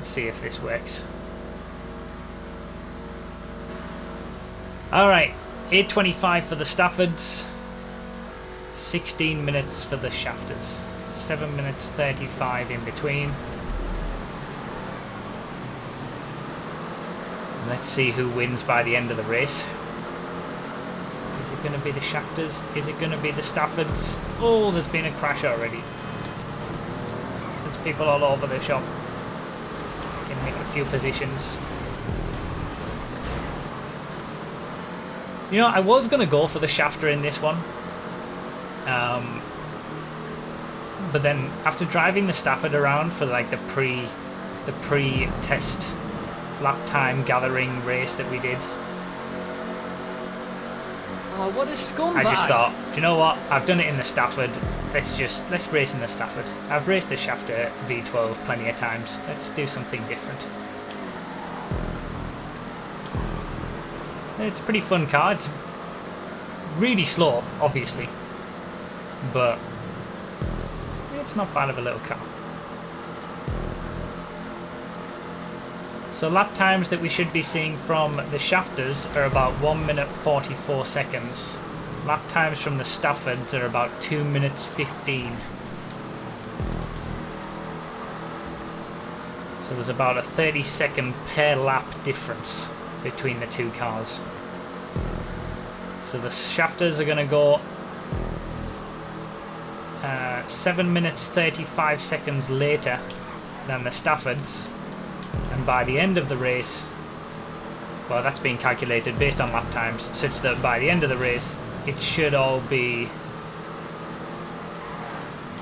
Let's see if this works. Alright, 8:25 for the Staffords, 16 minutes for the Schafters, 7 minutes 35 in between. Let's see who wins by the end of the race. Is it going to be the Schafters? Is it going to be the Staffords? Oh, there's been a crash already. There's people all over the shop. Can make a few positions. You know, I was going to go for the Schafter in this one. But then after driving the Stafford around for like the pre-test lap time gathering race that we did, Oh, what a scumbag. I just thought, do you know what? I've done it in the Stafford. Let's race in the Stafford. I've raced the Schafter V12 plenty of times. Let's do something different. It's a pretty fun car. It's really slow, obviously, but it's not bad of a little car. So lap times that we should be seeing from the Schafters are about 1 minute 44 seconds. Lap times from the Staffords are about 2 minutes 15. So there's about a 30-second per lap difference between the two cars. So the Schafters are going to go 7 minutes 35 seconds later than the Staffords, and by the end of the race, well, that's being calculated based on lap times, such that by the end of the race it should all be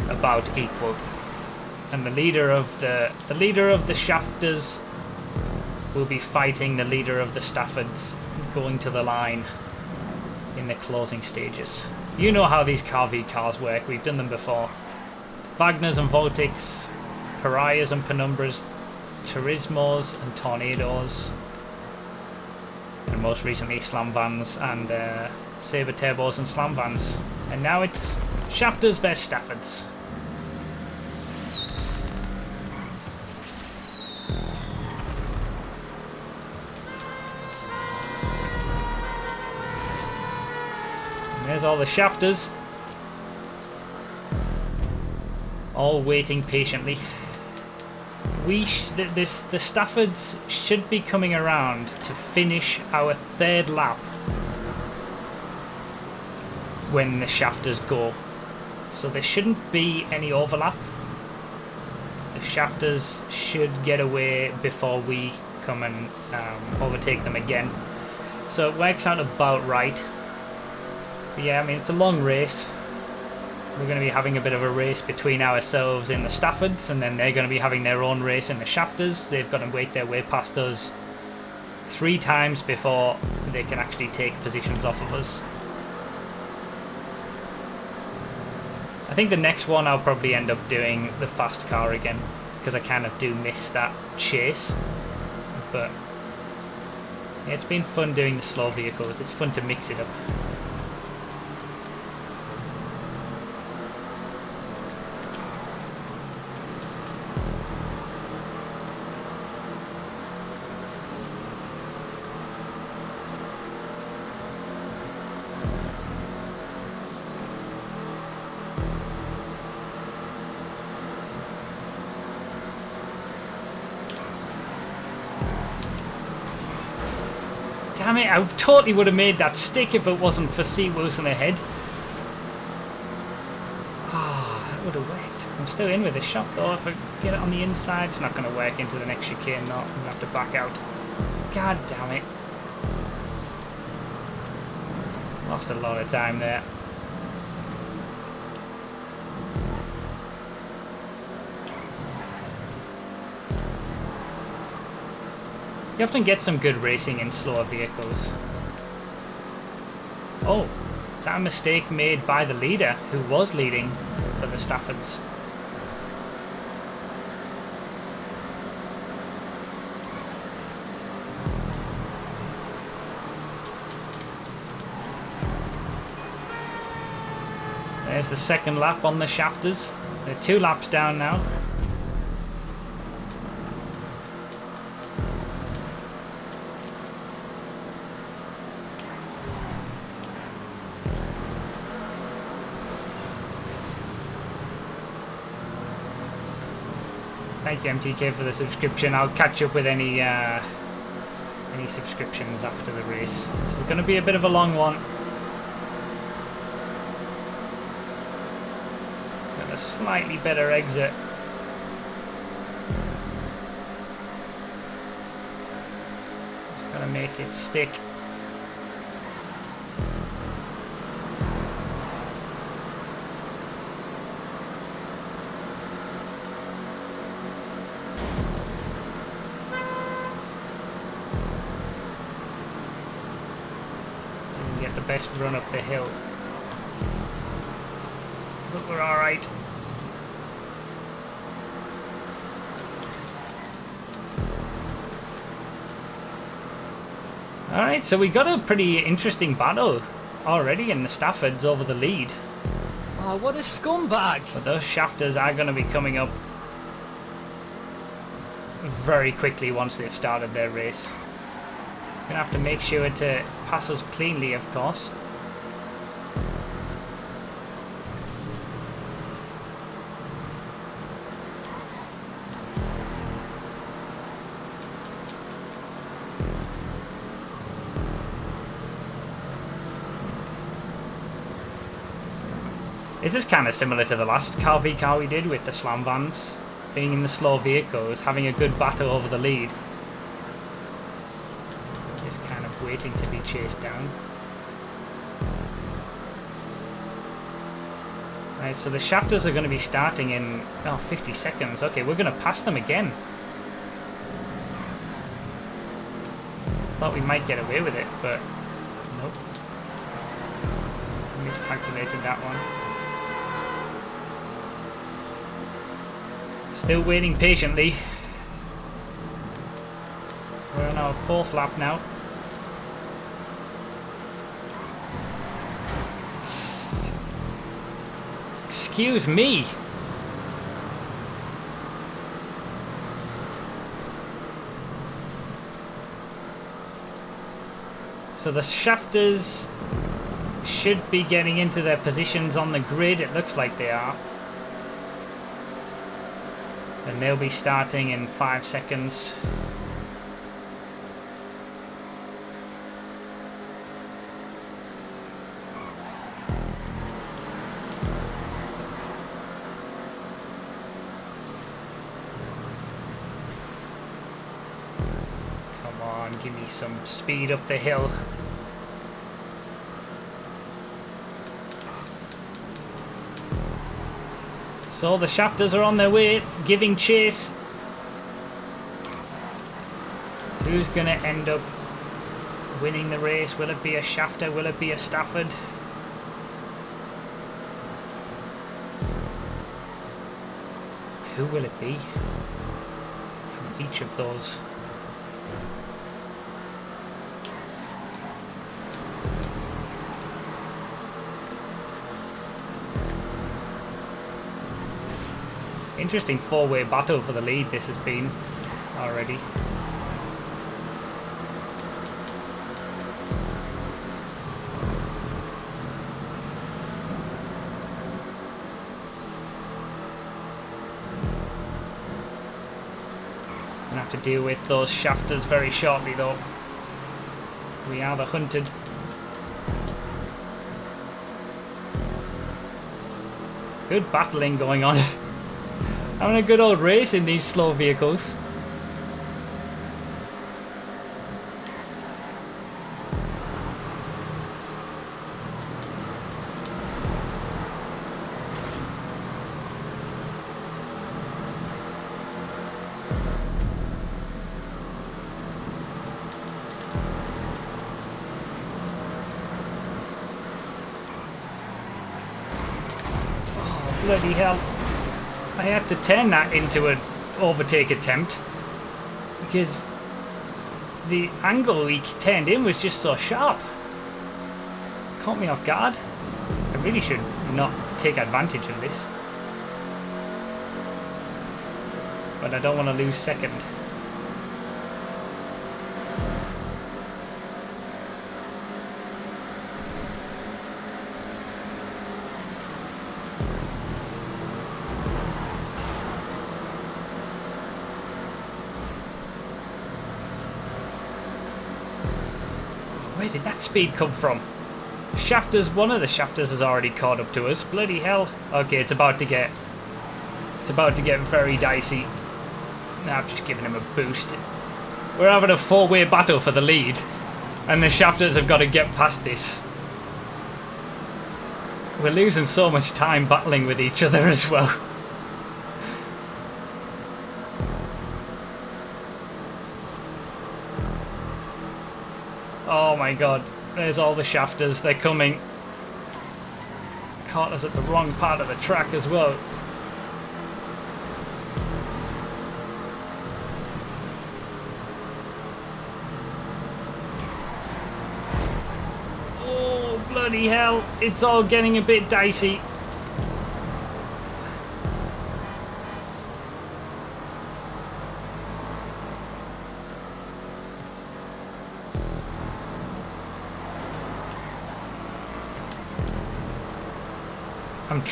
about equal, and the leader of the Schafters will be fighting the leader of the Staffords, going to the line in the closing stages. You know how these Car V cars work, we've done them before. Wagners and Voltics, Pariahs and Penumbras, Turismos and Tornadoes, and most recently Slam Vans and Sabre Turbos and Slam Vans. And now it's Schafters vs Staffords. And there's all the Schafters, all waiting patiently. The Staffords should be coming around to finish our third lap when the Schafters go, so there shouldn't be any overlap. The Schafters should get away before we come and overtake them again, so it works out about right. But yeah, I mean, it's a long race. We're going to be having a bit of a race between ourselves in the Staffords, and then they're going to be having their own race in the Schafters. They've got to wait their way past us 3 times before they can actually take positions off of us. I think the next one I'll probably end up doing the fast car again, because I kind of do miss that chase. But yeah, it's been fun doing the slow vehicles. It's fun to mix it up. Damn it, I totally would have made that stick if it wasn't for C. Wilson ahead. Ah, that would have worked. I'm still in with this shot though. If I get it on the inside, it's not going to work into the next chicane. No, I'm going to have to back out. God damn it. Lost a lot of time there. You often get some good racing in slower vehicles. Oh, is that a mistake made by the leader who was leading for the Staffords? There's the second lap on the Schafters. They're 2 laps down now. Thank you, MTK, for the subscription. I'll catch up with any subscriptions after the race. This is going to be a bit of a long one. Got a slightly better exit. Just got to make it stick. Best run up the hill, but we're all right. All right, so we got a pretty interesting battle already in the Staffords over the lead. Oh, what a scumbag! But those Shafters are going to be coming up very quickly once they've started their race. Gonna have to make sure to pass us cleanly, of course. This is kind of similar to the last car v car we did with the slam vans. Being in the slow vehicles, having a good battle over the lead. Waiting to be chased down. Right, so the Shafters are going to be starting in 50 seconds. Okay, we're going to pass them again. Thought we might get away with it, but nope. Miscalculated that one. Still waiting patiently. We're on our 4th lap now. Excuse me. So the Shafters should be getting into their positions on the grid. It looks like they are. And they'll be starting in 5 seconds. Give me some speed up the hill. So the Shafters are on their way, giving chase. Who's going to end up winning the race? Will it be a Shafter? Will it be a Stafford? Who will it be from each of those? Interesting 4-way battle for the lead this has been already. Gonna have to deal with those Shafters very shortly though. We are the hunted. Good battling going on. Having a good old race in these slow vehicles. Oh, bloody hell. I had to turn that into an overtake attempt because the angle he turned in was just so sharp. Caught me off guard. I really should not take advantage of this. But I don't want to lose second. Where did that speed come from? Shafters, one of the Shafters has already caught up to us. Bloody hell. Okay, it's about to get very dicey. Now I've just given him a boost. We're having a four-way battle for the lead, and the Shafters have got to get past this. We're losing so much time battling with each other as well. Oh my god, there's all the Shafters, they're coming. Caught us at the wrong part of the track as well. Oh, bloody hell, it's all getting a bit dicey.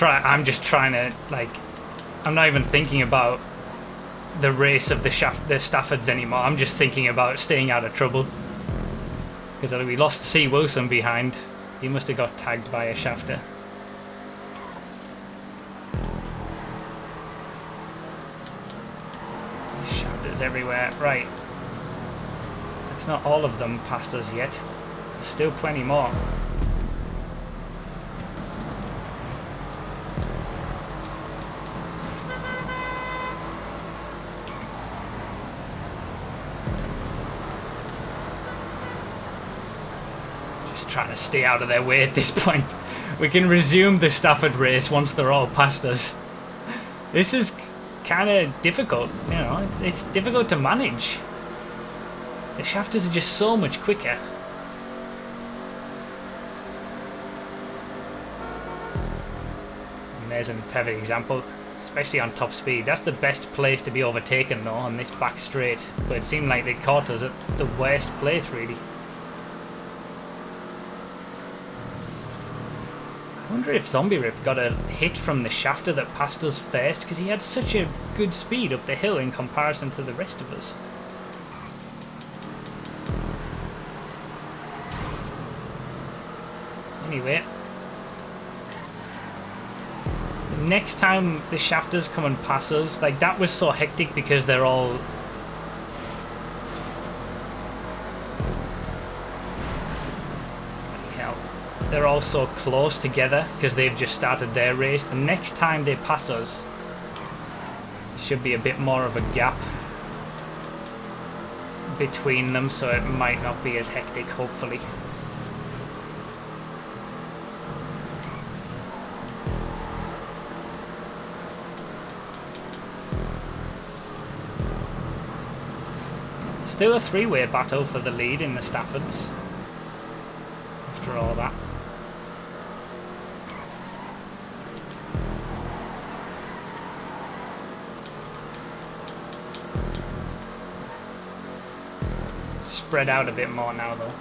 I'm just trying to, like, I'm not even thinking about the race of the Staffords anymore. I'm just thinking about staying out of trouble. Because we lost C. Wilson behind. He must have got tagged by a Shafter. Shafters everywhere. Right. It's not all of them past us yet. There's still plenty more. Trying to stay out of their way at this point. We can resume the Stafford race once they're all past us. This is kind of difficult, you know, it's difficult to manage. The Shafters are just so much quicker. And there's a perfect example, especially on top speed. That's the best place to be overtaken though, on this back straight. But it seemed like they caught us at the worst place really. I wonder if Zombie Rip got a hit from the Shafter that passed us first, because he had such a good speed up the hill in comparison to the rest of us. Anyway, next time the Shafters come and pass us, like, that was so hectic because they're all... They're all so close together because they've just started their race. The next time they pass us, should be a bit more of a gap between them, so it might not be as hectic, hopefully. Still a three-way battle for the lead in the Staffords after all that. Spread out a bit more now though.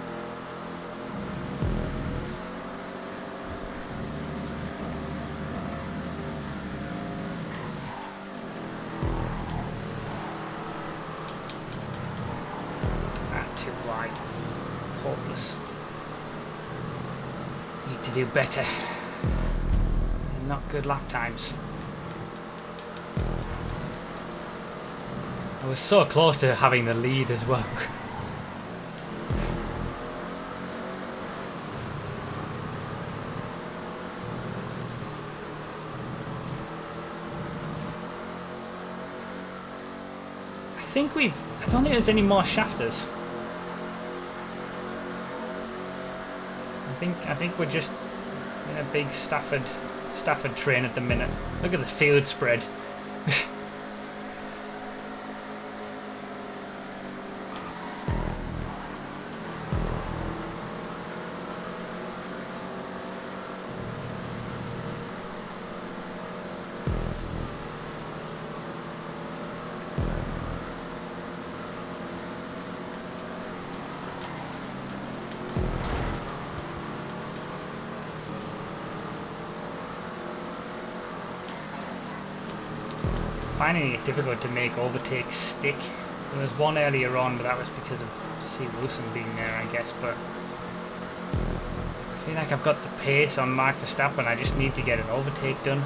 Too wide. Hopeless. Need to do better. They're not good lap times. I was so close to having the lead as well. I don't think there's any more Shafters. I think we're just in a big Stafford train at the minute. Look at the field spread. Finding it difficult to make overtakes stick. There was one earlier on, but that was because of C. Wilson being there, I guess. But feel like I've got the pace on Mark Verstappen. I just need to get an overtake done.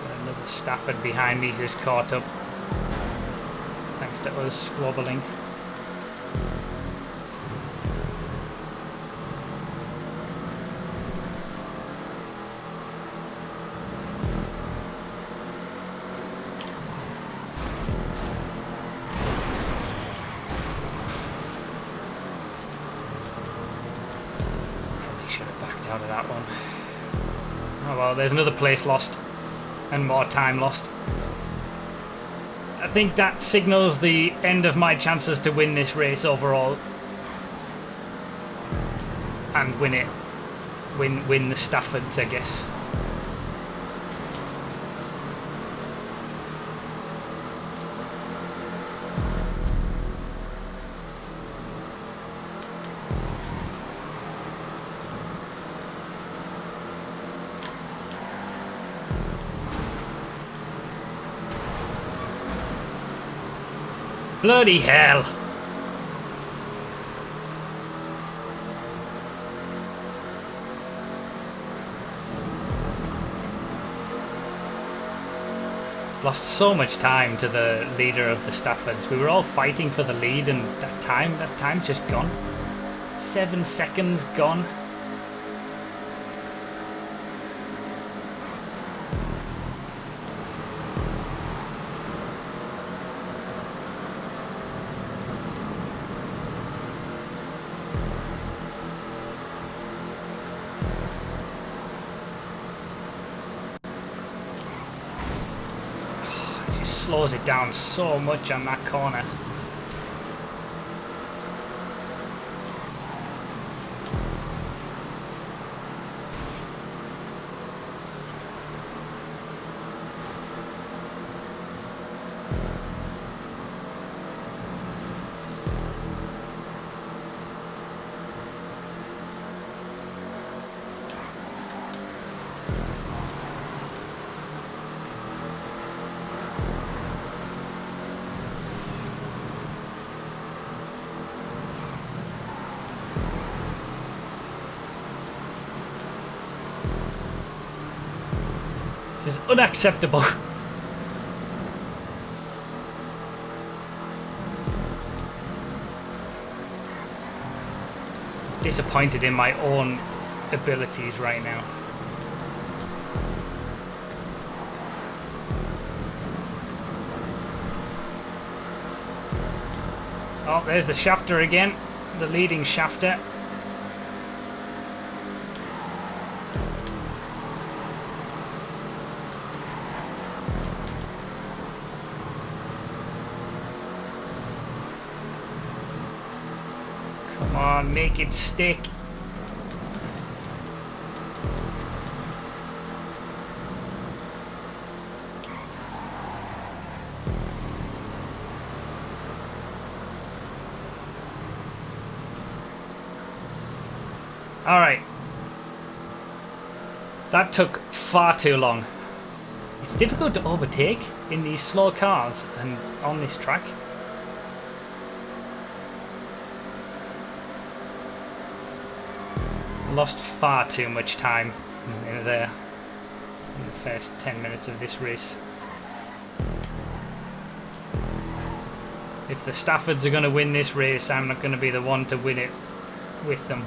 Got another Stafford behind me who's caught up, thanks to us squabbling. Should have backed out of that one. Oh well, there's another place lost and more time lost. I think that signals the end of my chances to win this race overall and win it. Win the Staffords, I guess. Bloody hell! Lost so much time to the leader of the Staffords. We were all fighting for the lead and that time's just gone. 7 seconds gone. Slows it down so much on that corner. This is unacceptable. Disappointed in my own abilities right now. Oh, there's the Schafter again, the leading Schafter. Come on, make it stick. Alright. That took far too long. It's difficult to overtake in these slow cars and on this track. Lost far too much time in the first 10 minutes of this race. If the Staffords are going to win this race, I'm not going to be the one to win it with them.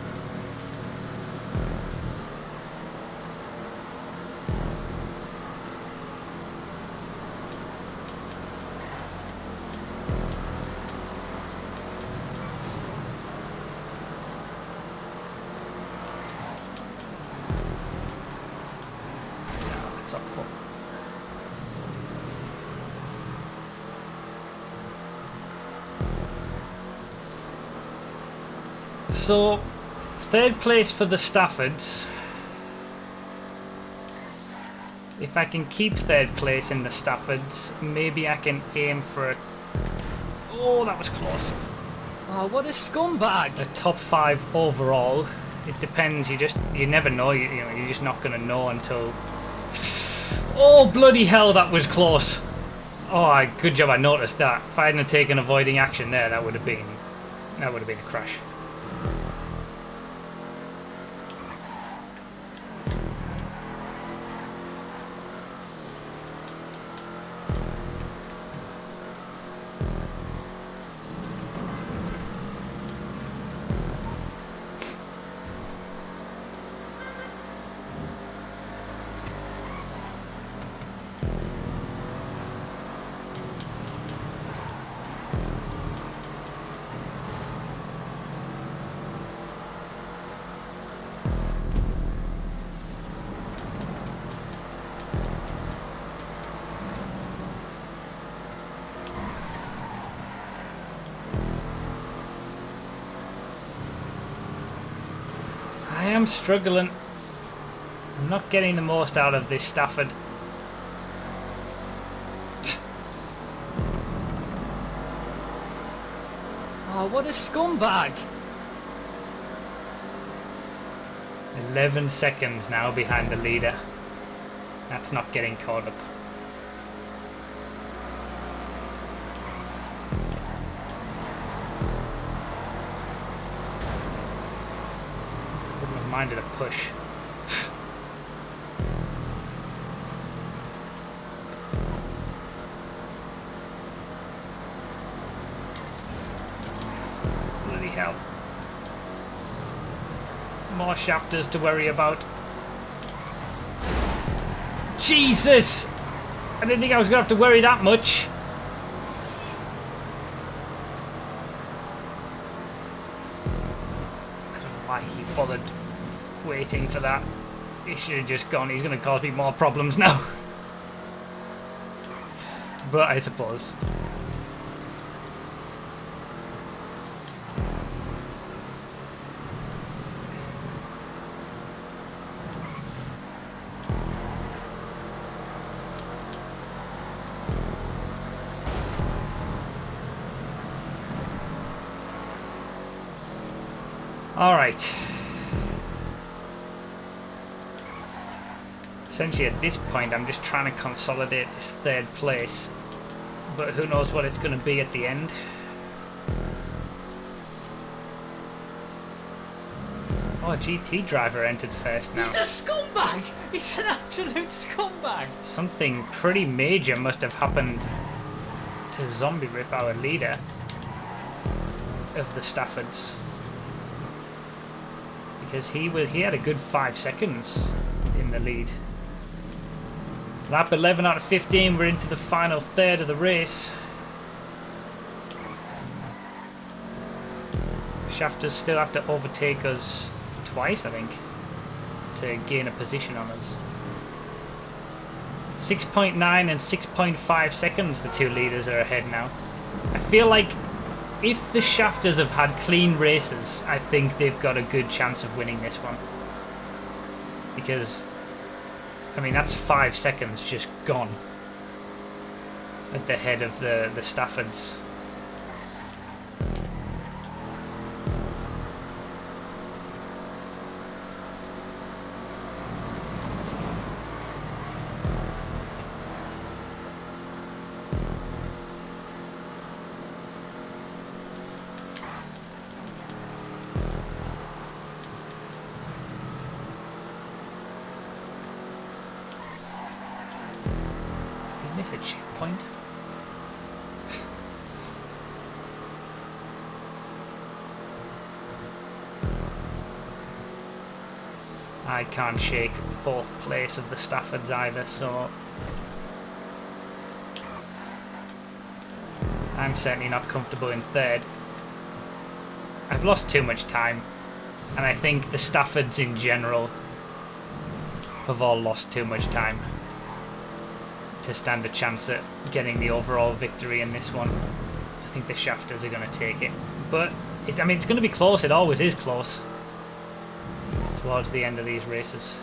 So, third place for the Staffords. If I can keep third place in the Staffords, maybe I can aim for a... Oh, that was close. Oh, what a scumbag! A top 5 overall. It depends. You never know. You're just not gonna know until. Oh bloody hell! That was close. Oh, good job I noticed that. If I hadn't taken avoiding action there, that would have been a crash. I am struggling. I'm not getting the most out of this Stafford. Oh, what a scumbag! 11 seconds now behind the leader. That's not getting caught up. Wouldn't have minded a push. Bloody hell. More Schafters to worry about. Jesus! I didn't think I was going to have to worry that much. I don't know why he bothered waiting for that. He should have just gone. He's going to cause me more problems now. But I suppose. All right. Essentially at this point I'm just trying to consolidate this third place, but who knows what it's going to be at the end. Oh, a GT driver entered first now. He's a scumbag! He's an absolute scumbag! Something pretty major must have happened to Zombie Rip, our leader of the Staffords. Because he had a good 5 seconds in the lead. Lap 11 out of 15, we're into the final third of the race. Schafters still have to overtake us twice, I think, to gain a position on us. 6.9 and 6.5 seconds the two leaders are ahead now. I feel like if the Schafters have had clean races, I think they've got a good chance of winning this one. Because, I mean, that's 5 seconds just gone at the head of the Staffords. Miss a checkpoint. I can't shake 4th place of the Staffords either, so I'm certainly not comfortable in 3rd. I've lost too much time, and I think the Staffords in general have all lost too much time to stand a chance at getting the overall victory in this one. I think the Schafters are going to take it. But, I mean, it's going to be close. It always is close towards the end of these races.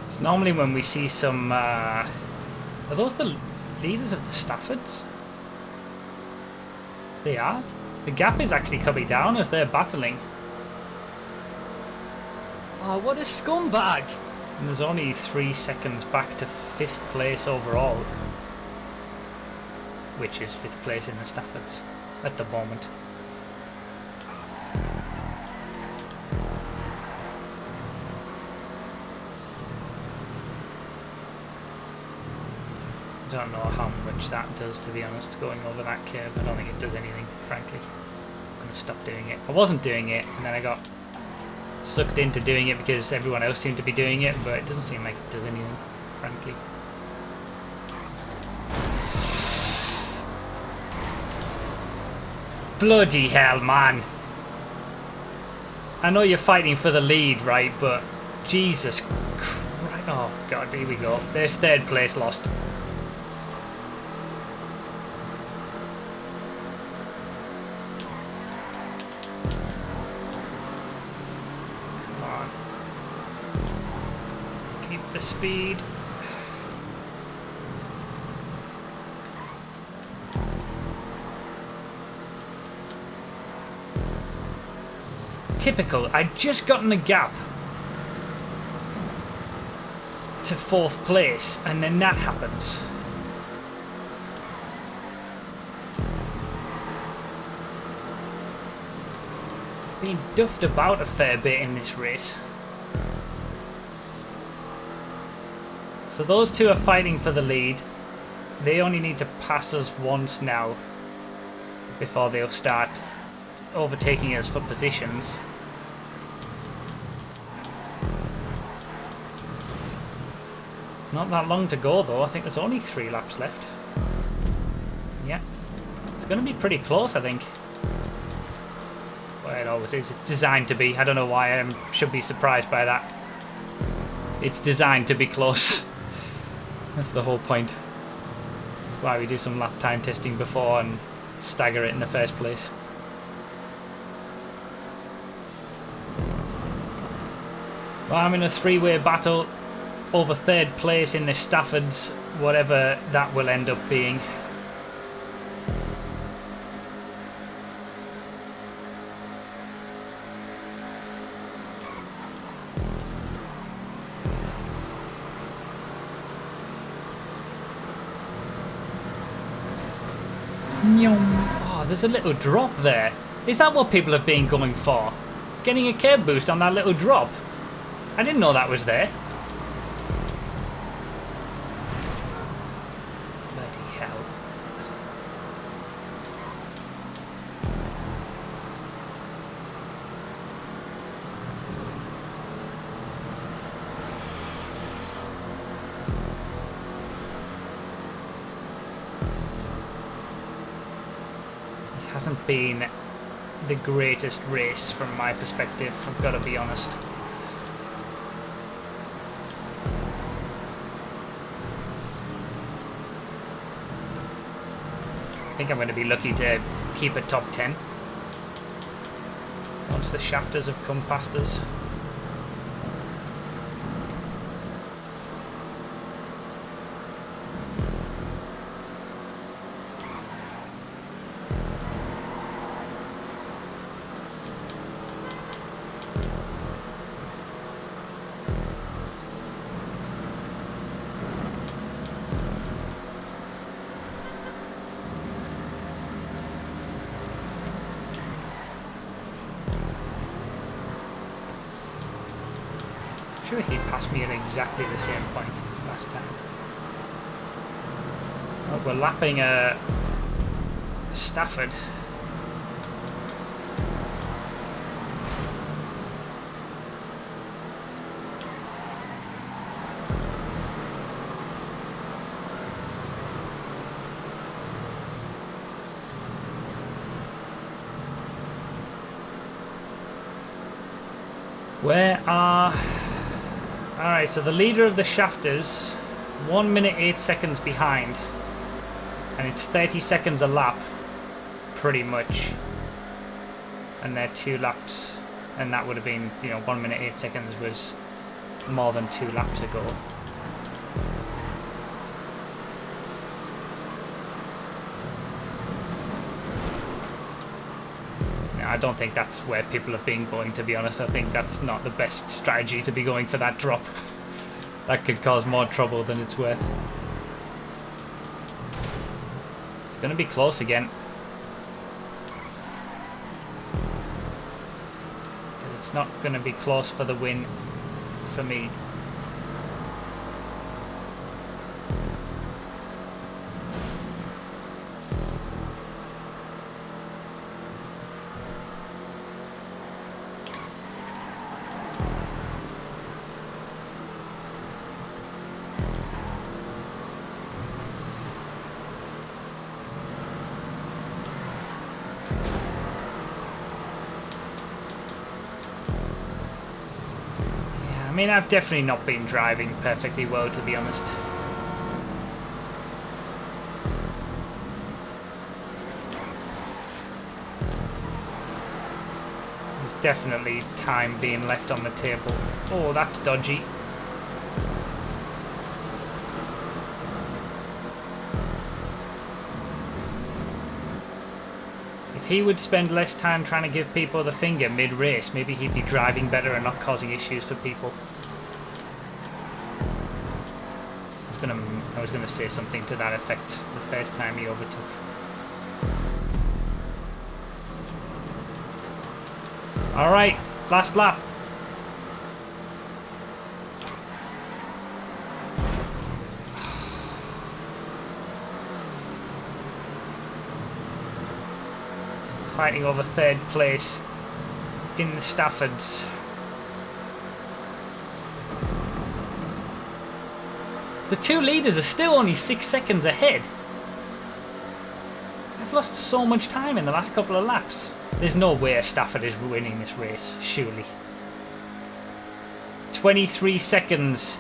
So normally when we see some... are those the leaders of the Staffords? They are. The gap is actually coming down as they're battling. Oh, what a scumbag! And there's only 3 seconds back to 5th place overall. Which is 5th place in the Staffords at the moment. I don't know how much that does, to be honest, going over that curve. I don't think it does anything, frankly. I'm going to stop doing it. I wasn't doing it, and then I got sucked into doing it because everyone else seemed to be doing it, but it doesn't seem like it does anything, frankly. Bloody hell, man. I know you're fighting for the lead, right, but Jesus Christ. Oh, God, here we go. There's 3rd place lost. The speed. Typical. I'd just gotten a gap to 4th place and then that happens. Been duffed about a fair bit in this race. So those two are fighting for the lead. They only need to pass us once now before they'll start overtaking us for positions. Not that long to go though. I think there's only 3 laps left. Yeah. It's going to be pretty close, I think. Well, it always is. It's designed to be. I don't know why I should be surprised by that. It's designed to be close. That's the whole point. That's why we do some lap time testing before and stagger it in the first place. Well, I'm in a 3-way battle over 3rd place in the Staffords, whatever that will end up being. Oh, there's a little drop there. Is that what people have been going for? Getting a curb boost on that little drop? I didn't know that was there. Bloody hell. Hasn't been the greatest race from my perspective, I've got to be honest. I think I'm going to be lucky to keep a top 10 once the Schafters have come past us. Sure, he passed me at exactly the same point last time. Oh, we're lapping a Stafford. Where are... Alright, so the leader of the Shafters, 1 minute 8 seconds behind. And it's 30 seconds a lap, pretty much. And they're 2 laps. And that would have been, 1 minute 8 seconds was more than 2 laps ago. I don't think that's where people have been going, to be honest. I think that's not the best strategy to be going for that drop. That could cause more trouble than it's worth. It's going to be close again. It's not going to be close for the win for me. I mean, I've definitely not been driving perfectly well, to be honest. There's definitely time being left on the table. Oh, that's dodgy. If he would spend less time trying to give people the finger mid-race, maybe he'd be driving better and not causing issues for people. I was gonna say something to that effect the first time he overtook. Alright, last lap. Fighting over 3rd place in the Staffords. The 2 leaders are still only 6 seconds ahead. I've lost so much time in the last couple of laps. There's no way Stafford is winning this race, surely. 23 seconds.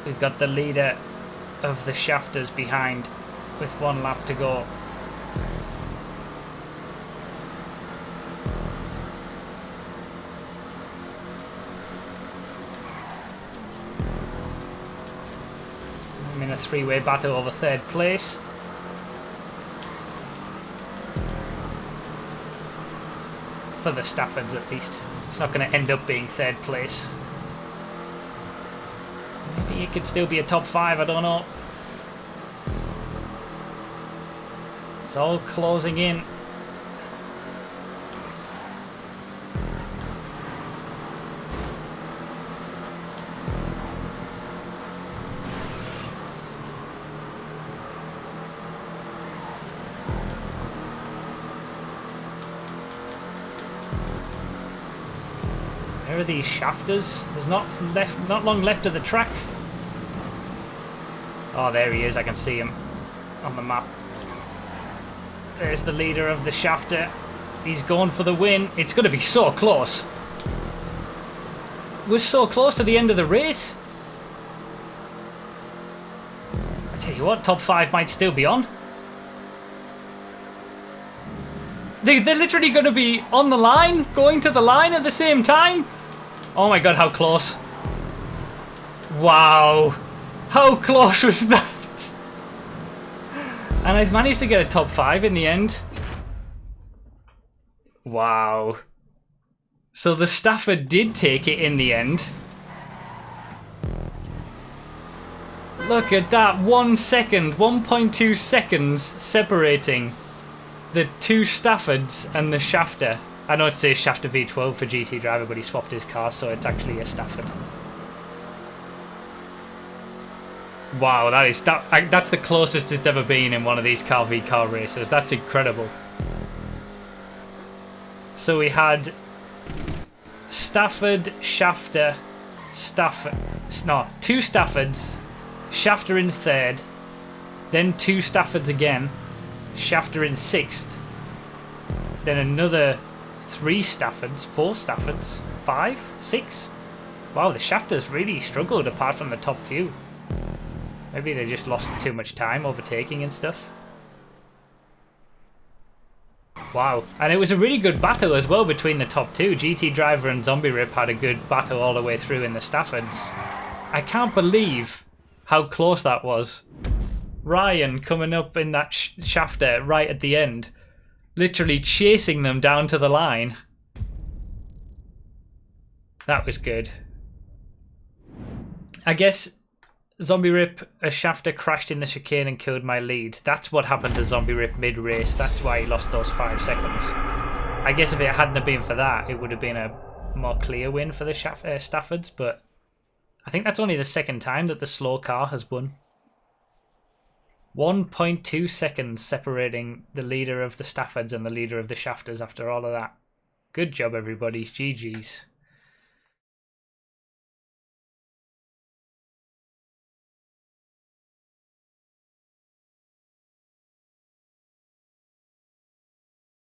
We've got the leader of the Shafters behind with 1 lap to go. I'm in a 3-way battle over 3rd place. For the Staffords at least. It's not going to end up being 3rd place. Maybe it could still be a top 5, I don't know. It's all closing in. Where are these Shafters? There's not long left of the track. Oh, there he is. I can see him on the map. There's the leader of the Shafter. He's going for the win. It's going to be so close. We're so close to the end of the race. I tell you what, top 5 might still be on. They're literally going to be on the line, going to the line at the same time. Oh my god, how close. Wow. How close was that? And I managed to get a top 5 in the end. Wow. So the Stafford did take it in the end. Look at that, 1 second, 1.2 seconds separating the 2 Staffords and the Schafter. I know it says Schafter V12 for GT driver, but he swapped his car, so it's actually a Stafford. Wow, that's the closest it's ever been in one of these car v car races. That's incredible. So we had Stafford, Schafter, no, 2 Staffords, Schafter in 3rd, then 2 Staffords again, Schafter in 6th, then another 3 Staffords, 4 Staffords, 5, 6. Wow, the Shafters really struggled apart from the top few. Maybe they just lost too much time overtaking and stuff. Wow, and it was a really good battle as well between the top two. GT Driver and Zombie Rip had a good battle all the way through in the Staffords. I can't believe how close that was. Ryan coming up in that shafter right at the end, literally chasing them down to the line. That was good. I guess Zombie Rip, a shafter crashed in the chicane and killed my lead. That's what happened to Zombie Rip mid-race. That's why he lost those 5 seconds. I guess if it hadn't have been for that, it would have been a more clear win for the Staffords, but I think that's only the second time that the slow car has won. 1.2 seconds separating the leader of the Staffords and the leader of the Shafters after all of that. Good job, everybody. GG's.